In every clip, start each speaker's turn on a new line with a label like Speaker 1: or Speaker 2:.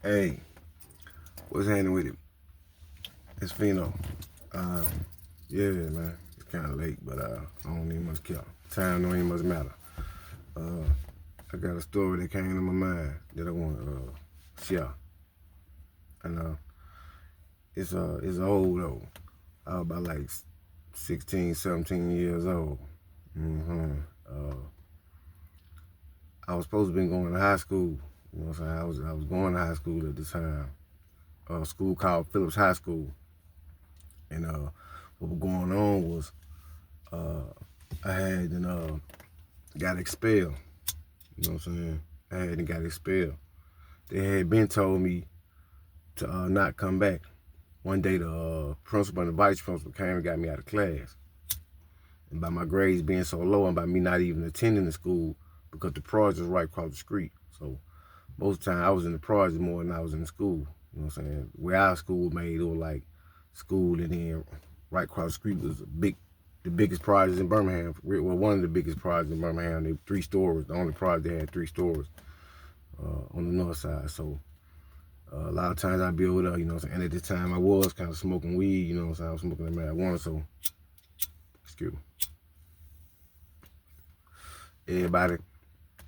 Speaker 1: Hey, what's happening with it? It's Fino. Uh, yeah, man. It's kind of late, but I don't even much care. Time don't even much matter. Uh, I got a story that came to my mind that I want to share, and it's old though. I was about like 16, 17 years old. hmm Uh, I was supposed to be going to high school. You know what I'm saying? I was going to high school at the time. A school called Phillips High School, and what was going on was uh, I had got expelled. You know what I'm saying? I hadn't got expelled. They had been told me to not come back. One day the principal and the vice principal came and got me out of class. And by my grades being so low and by me not even attending the school because the project was right across the street. So most of the time I was in the project more than I was in the school. You know what I'm saying? Where our school made, it was like school, and then right across the street was the biggest project in Birmingham. Well, one of the biggest projects in Birmingham. They 3 stories. The only project they had 3 stories on the north side. So a lot of times I'd be over there, you know what I'm saying? And at the time I was kind of smoking weed, you know what I'm saying? I was smoking the marijuana, so excuse me. Everybody,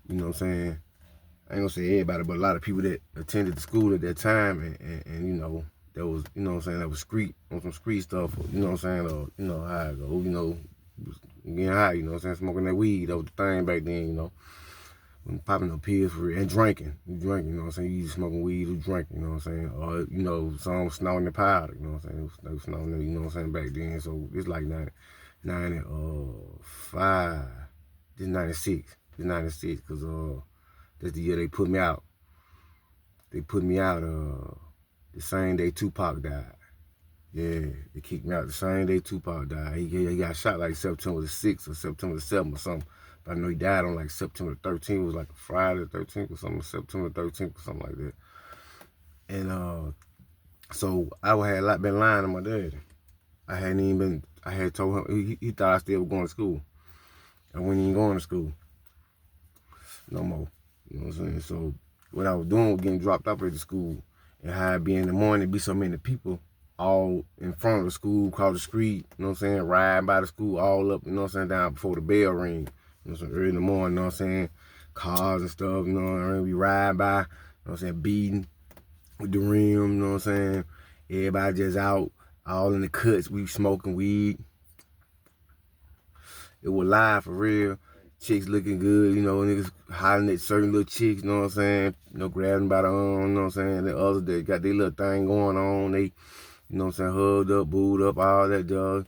Speaker 1: you know what I'm saying? I ain't gonna say everybody, but a lot of people that attended the school at that time, and you know, that was, you know what I'm saying, that was street, on some street stuff, or, you know what I'm saying, or, you know, how I go, you know, getting high, you know what I'm saying, smoking that weed, that was the thing back then, you know, when popping no pills for real, and drinking, you drinking, you know what I'm saying, you either smoking weed or drinking, you know what I'm saying, or, you know, some snorting the powder, you know what I'm saying, they was snorting it, you know what I'm saying, back then, so it's like 95, this 96, because, that's the year they put me out. They put me out the same day Tupac died. Yeah, they kicked me out the same day Tupac died. He got shot like September the 6th or September the 7th or something. But I know he died on like September the 13th. It was like a Friday the 13th or something, September the 13th or something like that. And so I had been lying to my dad. I hadn't even been, I had told him, he thought I still was going to school. I wasn't even going to school no more. You know what I'm saying? So what I was doing was getting dropped off at the school, and how it'd be in the morning, be so many people all in front of the school, across the street, you know what I'm saying, riding by the school all up, you know what I'm saying, down before the bell ring. You know what I'm saying, early in the morning, you know what I'm saying, cars and stuff, you know what I'm saying, we ride by, you know what I'm saying, beating with the rim, you know what I'm saying, everybody just out, all in the cuts, we smoking weed. It was live for real. Chicks looking good, you know, niggas hollering at certain little chicks, you know what I'm saying? You know, grabbing by the arm, you know what I'm saying? The others that got their little thing going on, they, you know what I'm saying, hugged up, booed up, all that jazz.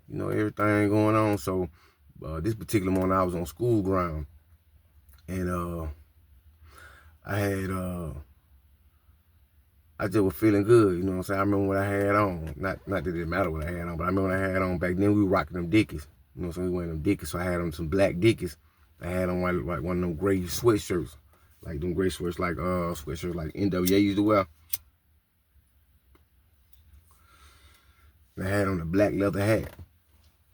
Speaker 1: You know, everything going on. So this particular morning I was on school ground, and I had I just was feeling good, you know what I'm saying? I remember what I had on. Not that it mattered what I had on, but I remember what I had on back then. We were rocking them Dickies. You know what I'm saying? We wearing them Dickies, so I had on some black Dickies. I had on like one of them gray sweatshirts. Like them gray sweatshirts like NWA used to wear. And I had on a black leather hat.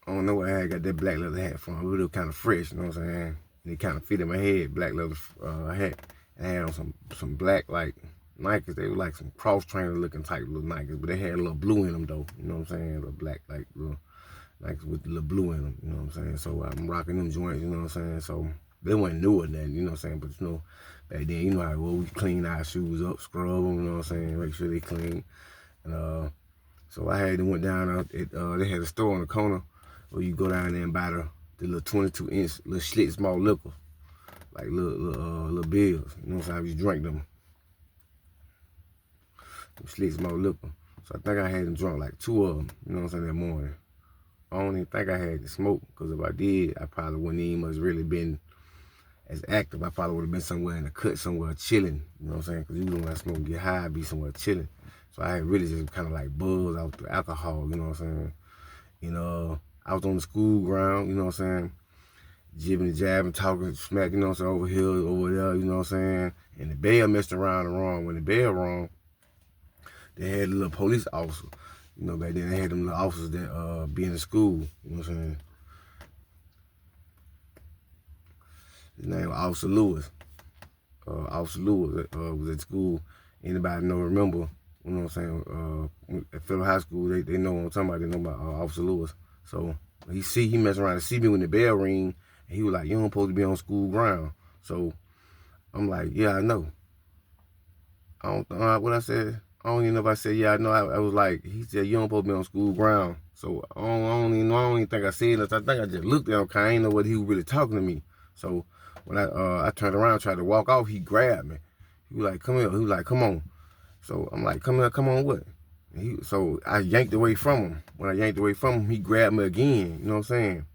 Speaker 1: I don't know where I got that black leather hat from. It was kind of fresh, you know what I'm saying? And it kind of fit in my head, black leather hat. And I had on some black like Nikes. They were like some cross trainer looking type little Nikes, but they had a little blue in them though. You know what I'm saying? A little black like little Nikes with a little blue in them. You know what I'm saying? So I'm rocking them joints. You know what I'm saying? So they weren't new or nothing. You know what I'm saying? But you know, back then, you know how we clean our shoes up, scrub them. You know what I'm saying? Make sure they clean. And so I had them went down. They had a store on the corner where you go down there and buy the little 22-inch little Schlitz malt liquor, like little bills. You know what I'm saying? You drink them Schlitz malt liquor. So I think I had them drunk like 2 of them. You know what I'm saying? That morning. I don't even think I had to smoke, because if I did, I probably wouldn't even much really been as active. I probably would have been somewhere in the cut, somewhere chilling. You know what I'm saying? Because usually when I smoke, get high, I'd be somewhere chilling. So I had really just kind of like buzzed out the alcohol. You know what I'm saying? You know, I was on the school ground. You know what I'm saying? Jibbing and jabbing, talking smack, you know what I'm saying, over here, over there, you know what I'm saying? And the bell messed around and wrong. When the bell rung, they had a little police officer. You know, back then they had them little officers that be in the school, you know what I'm saying? His name was Officer Lewis. Officer Lewis was at school, Anybody remember, you know what I'm saying, at Federal High School, they know what I'm talking about. They know about Officer Lewis. So he messed around and see me when the bell ring, and he was like, you don't supposed to be on school ground. So I'm like, yeah, I know. I don't know what I said. I don't even know if I said, yeah, I know. I was like, he said, you don't supposed to be on school ground. So I don't even think I said that. I think I just looked at him, cause I didn't know what he was really talking to me. So when I turned around, tried to walk off, he grabbed me. He was like, come here. He was like, come on. So I'm like, come here, come on what? So I yanked away from him. When I yanked away from him, he grabbed me again, you know what I'm saying?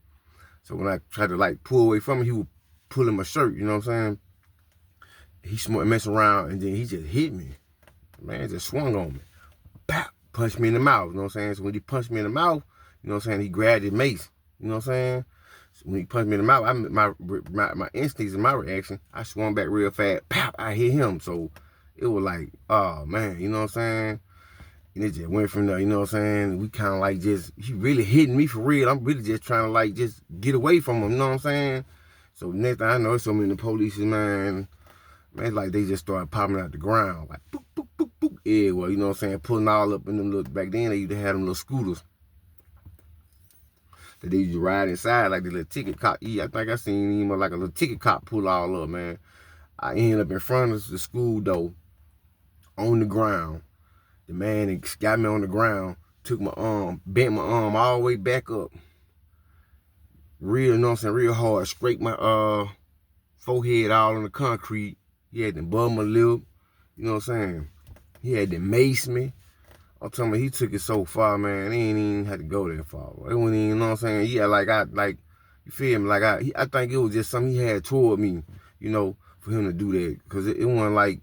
Speaker 1: So when I tried to like pull away from him, he was pulling my shirt, you know what I'm saying? He messed around and then he just hit me. Man, just swung on me. Pop, punched me in the mouth, you know what I'm saying? So when he punched me in the mouth, you know what I'm saying, he grabbed his mace, you know what I'm saying? So when he punched me in the mouth, my instincts and my reaction, I swung back real fast. Pop, I hit him. So it was like, oh man, you know what I'm saying? And it just went from there, you know what I'm saying? We kind of like he really hitting me for real. I'm really just trying to like just get away from him, you know what I'm saying? So next thing I know, it's so many police, man, it's like they just started popping out the ground, like boop, boop, boop, boop. Yeah, well, you know what I'm saying? Pulling all up in them little, back then they used to have them little scooters that they used to ride inside, like the little ticket cop. Yeah, I think I seen him like a little ticket cop pull all up, man. I ended up in front of the school door on the ground. The man got me on the ground, took my arm, bent my arm all the way back up. Real, you know what I'm saying, real hard. Scraped my forehead all on the concrete. He had to bum my lip, you know what I'm saying? He had to mace me. I'm telling you, he took it so far, man. He ain't even had to go that far. It wasn't even, you know what I'm saying? Yeah, you feel me? Like I think it was just something he had toward me, you know, for him to do that. Because it wasn't like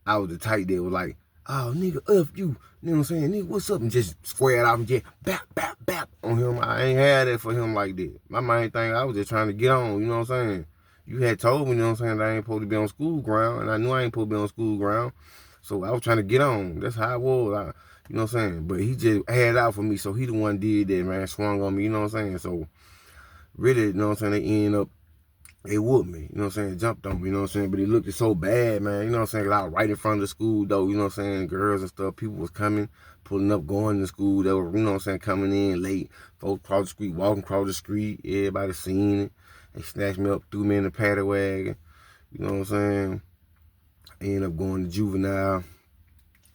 Speaker 1: I was the type that was like, oh, nigga, F you. You know what I'm saying? Nigga, what's up? And just squared off and just bap, bap, bap on him. I ain't had that for him like that. My main thing, I was just trying to get on, you know what I'm saying? You had told me, you know what I'm saying, that I ain't supposed to be on school ground, and I knew I ain't supposed to be on school ground. So I was trying to get on. That's how I was. You know what I'm saying? But he just had out for me, so he the one did that, man, swung on me, you know what I'm saying? So really, you know what I'm saying, they end up, they whooped me, you know what I'm saying, jumped on me, you know what I'm saying, but it looked so bad, man, you know what I'm saying, 'cause I was right in front of the school, though, you know what I'm saying, girls and stuff, people was coming, pulling up, going to school, they were, you know what I'm saying, coming in late, folks across the street, walking across the street, everybody seen it, they snatched me up, threw me in the paddy wagon, you know what I'm saying, I ended up going to juvenile.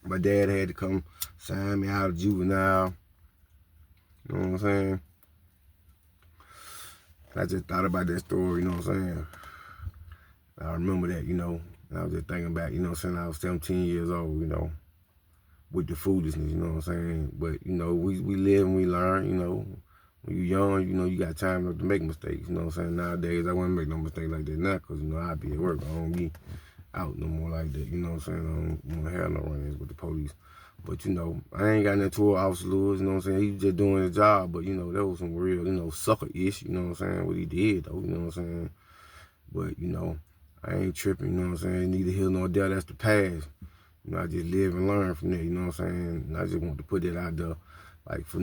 Speaker 1: My dad had to come sign me out of juvenile, you know what I'm saying. I just thought about that story, you know what I'm saying. I remember that, you know. And I was just thinking back, you know what I'm saying, I was 17 years old, you know, with the foolishness, you know what I'm saying. But, you know, we live and we learn, you know. When you're young, you know, you got time enough to make mistakes, you know what I'm saying. Nowadays, I wouldn't make no mistake like that now because, you know, I'd be at work. I don't be out no more like that, you know what I'm saying. I don't want to have no run-ins with the police. But, you know, I ain't got nothing to Officer Lewis, you know what I'm saying. He was just doing his job. But, you know, that was some real, you know, sucker-ish, you know what I'm saying, what he did, though, you know what I'm saying. But, you know, I ain't tripping, you know what I'm saying. Neither here nor there, that's the past. You know, I just live and learn from that, you know what I'm saying. And I just want to put that out there, like, for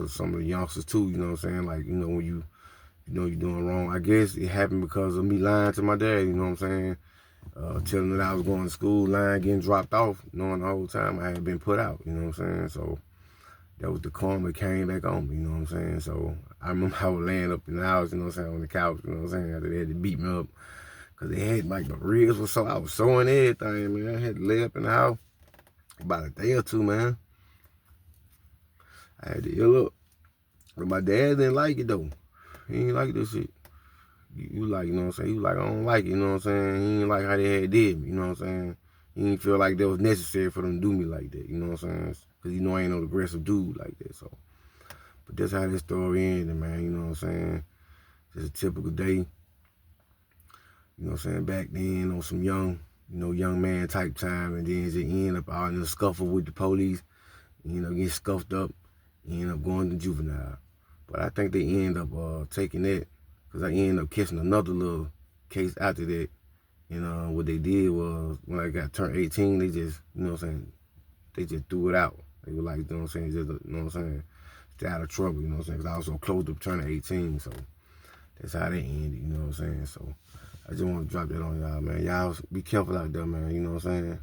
Speaker 1: some of the youngsters, too, you know what I'm saying. Like, you know, when you know you're doing wrong. I guess it happened because of me lying to my dad, you know what I'm saying. Telling that I was going to school, lying, getting dropped off, knowing the whole time I had been put out, you know what I'm saying. So that was the karma that came back on me, you know what I'm saying. So I remember I was laying up in the house, you know what I'm saying, on the couch, you know what I'm saying, after they had to beat me up. Because they had, like, the ribs was so, I was sewing everything, man. I had to lay up in the house about a day or two, man. I had to heal up. But my dad didn't like it, though. He didn't like this shit. You like, you know what I'm saying? He was like, I don't like it, you know what I'm saying? He didn't like how they had did me, you know what I'm saying? He didn't feel like that was necessary for them to do me like that, you know what I'm saying? Because you know I ain't no aggressive dude like that, so. But that's how this story ended, man, you know what I'm saying? Just a typical day. You know what I'm saying, back then on some young man type time, and then just end up out in a scuffle with the police, you know, get scuffed up, end up going to juvenile. But I think they end up taking that, because I ended up catching another little case after that. And what they did was, when I got turned 18, they just, you know what I'm saying, they just threw it out. They were like, you know what I'm saying, just, you know what I'm saying, stay out of trouble, you know what I'm saying, because I was so close to turning 18, so that's how they ended, you know what I'm saying, so. I just want to drop that on y'all, man. Y'all be careful out there, man. You know what I'm saying?